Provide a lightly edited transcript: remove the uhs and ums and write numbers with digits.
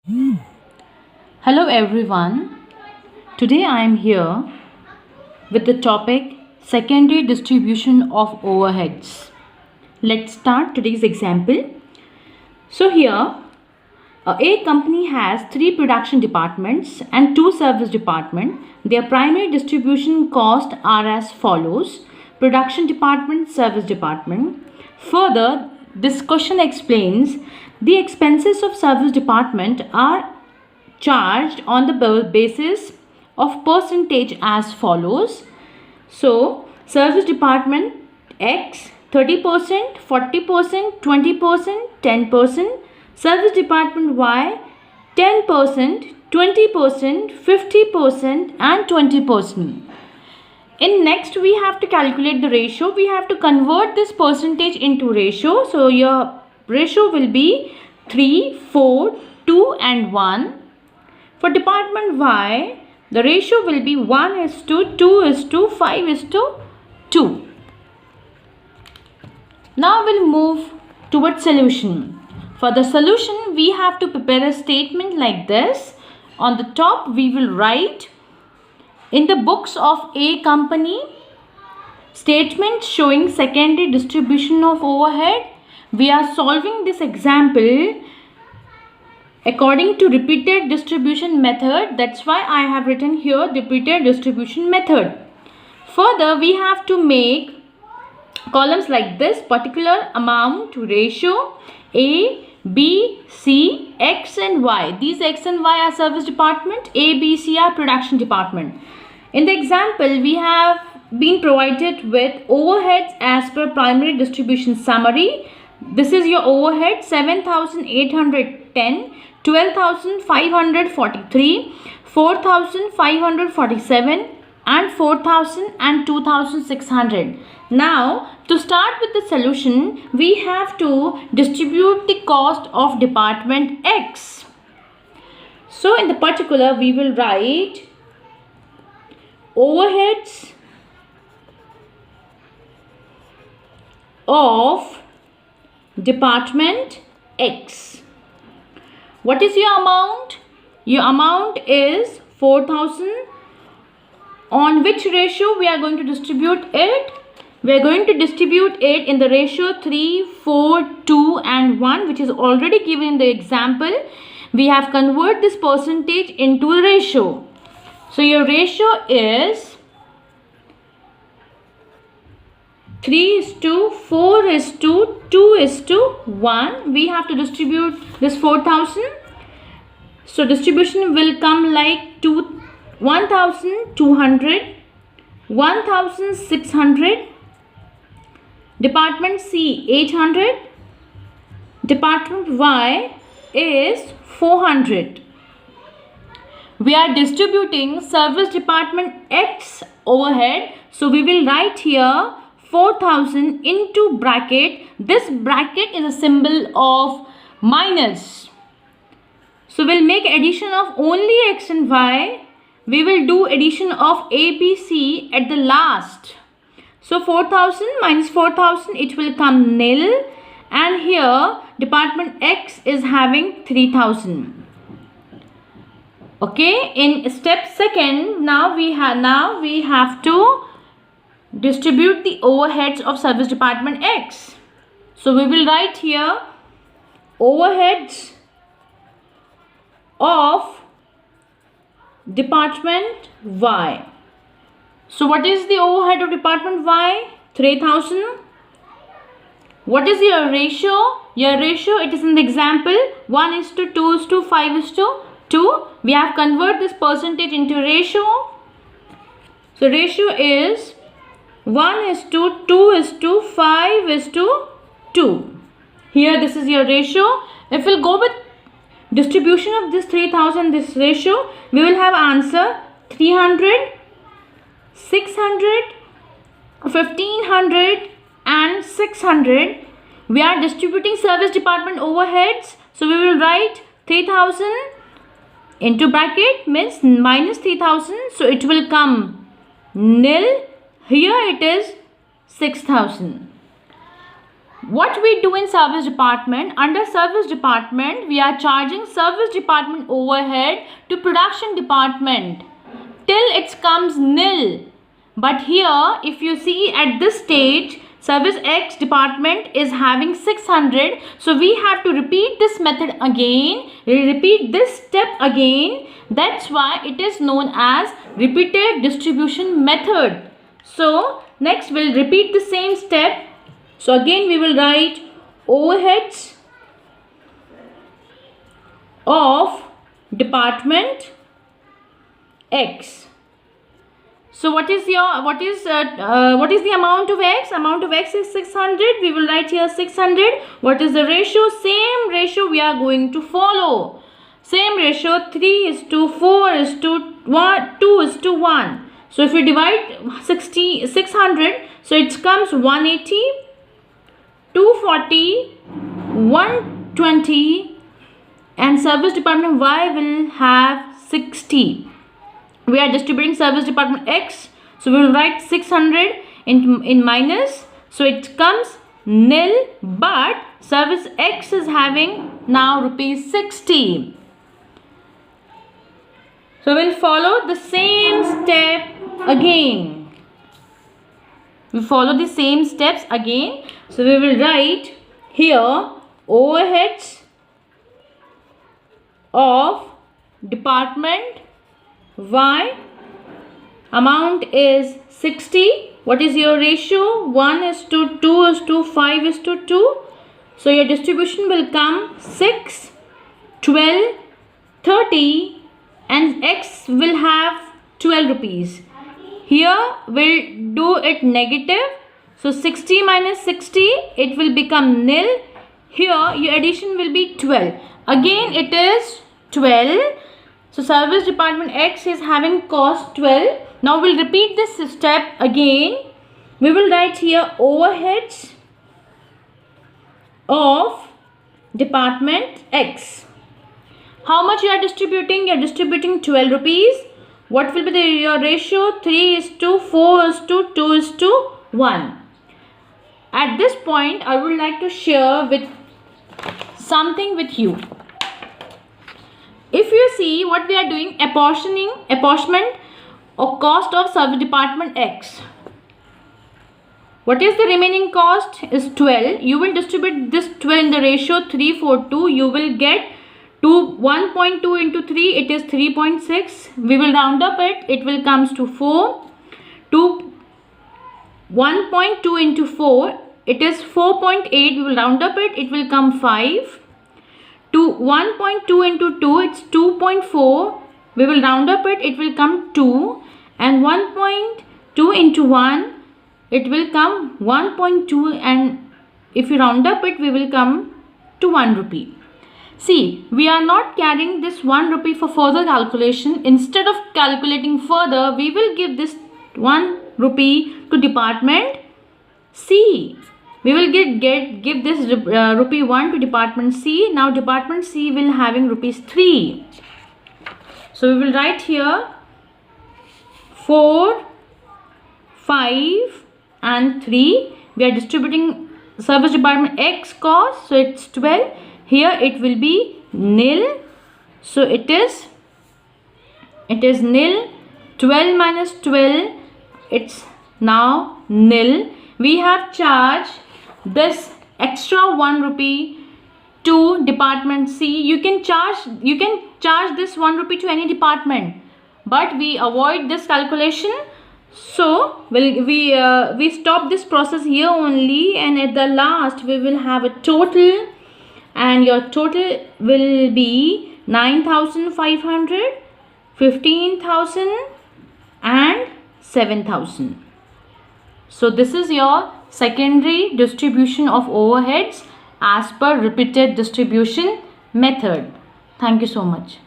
Hello everyone. Today I am here with the topic secondary distribution of overheads. Let's start today's example. So here a company has 3 production departments and 2 service departments. Their primary distribution costs are as follows: production department, service department. Further, this question explains the expenses of service department are charged on the basis of percentage as follows. So, service department X 30%, 40%, 20%, 10%. Service department Y 10%, 20%, 50% and 20%. In next we have to calculate the ratio. We have to convert this percentage into ratio. So your ratio will be 3, 4, 2 and 1. For department Y, the ratio will be 1:2, 5:2. Now we'll move towards solution. For the solution, we have to prepare a statement like this. On the top, we will write, in the books of A company, statement showing secondary distribution of overhead. We are solving this example according to repeated distribution method. That's why I have written here repeated distribution method. Further, we have to make columns like this: particular amount, ratio, A, B, C, X and Y. These X and Y are service department, A, B, C are production department. In the example, we have been provided with overheads as per primary distribution summary. This is your overhead: 7,810, 12,543, 4,547 and 4,000 and 2,600. Now to start with the solution, we have to distribute the cost of department X. So in the particular, we will write overheads of department X. What is your amount? Your amount is 4,000. On which ratio we are going to distribute it? We are going to distribute it in the ratio 3, 4, 2 and 1, which is already given in the example. We have converted this percentage into a ratio. So your ratio is 3:4:2, 2:1. We have to distribute this 4,000. So distribution will come like 1,200, 1,600, department C 800, department Y is 400. We are distributing service department X overhead. So we will write here 4,000 into bracket. This bracket is a symbol of minus. So we'll make addition of only X and Y. We will do addition of A, B, C at the last. So 4,000 minus 4,000, it will come nil. And here department X is having 3,000. Okay, in step second, now we have to distribute the overheads of service department X. So we will write here overheads of department Y. So what is the overhead of department Y? 3,000. What is your ratio? Your ratio, it is in the example 1:2, 5:2. We have converted this percentage into ratio. So ratio is 1:2, 5:2. Here this is your ratio. If we'll go with distribution of this 3,000, this ratio, we will have answer 300, 600, 1,500 and 600. We are distributing service department overheads. So we will write 3,000 into bracket means minus 3,000. So it will come nil. Here it is 6,000. What we do in service department, under service department, we are charging service department overhead to production department till it comes nil. But here, if you see at this stage, service X department is having 600. So we have to repeat this method again, repeat this step again. That's why it is known as repeated distribution method. So next we'll repeat the same step. So again we will write overheads of department X. So what is the amount of X? Amount of X is 600. We will write here 600. What is the ratio? Same ratio we are going to follow. Same ratio, 3:4:1, 2:1. So if we divide 600, so it comes 180, 240, 120, and service department Y will have 60. We are distributing service department X, so we will write 600 in minus, so it comes nil, but service X is having now rupees 60. So we will follow the same step again. We follow the same steps again. So we will write here overheads of department Y, amount is 60. What is your ratio? 1:2, 5:2. So your distribution will come 6, 12, 30, and X will have 12 rupees. Here we'll do it negative. So 60 minus 60, it will become nil. Here your addition will be 12. Again it is 12. So service department X is having cost 12. Now we'll repeat this step again. We will write here overheads of department X. How much you are distributing? You are distributing 12 rupees. What will be your ratio? 3:4:2:1. At this point, I would like to share something with you. If you see what we are doing, apportionment of cost of service department X. What is the remaining cost? Is 12. You will distribute this 12 in the ratio 3:4:2. You will get 1.2 into 3. It is 3.6. We will round up it. It will comes to 4. 1.2 into 4. It is 4.8. We will round up it. It will come 5. 1.2 into 2, it's 2.4. We will round up it, it will come 2. And 1.2 into 1, it will come 1.2, and if you round up it, we will come to 1 rupee. See, we are not carrying this 1 rupee for further calculation. Instead of calculating further, we will give this 1 rupee to department C. We will give this rupee 1 to department C. Now department C will having rupees 3. So we will write here 4, 5 and 3. We are distributing service department X cost. So it's 12. Here it will be nil. So it is nil. 12 minus 12. It's now nil. We have charged this extra 1 rupee to department C. You can charge this 1 rupee to any department, but we avoid this calculation. So we stop this process here only, and at the last we will have a total, and your total will be 9,500, 15,000 and 7,000. So this is your secondary distribution of overheads as per repeated distribution method. Thank you so much.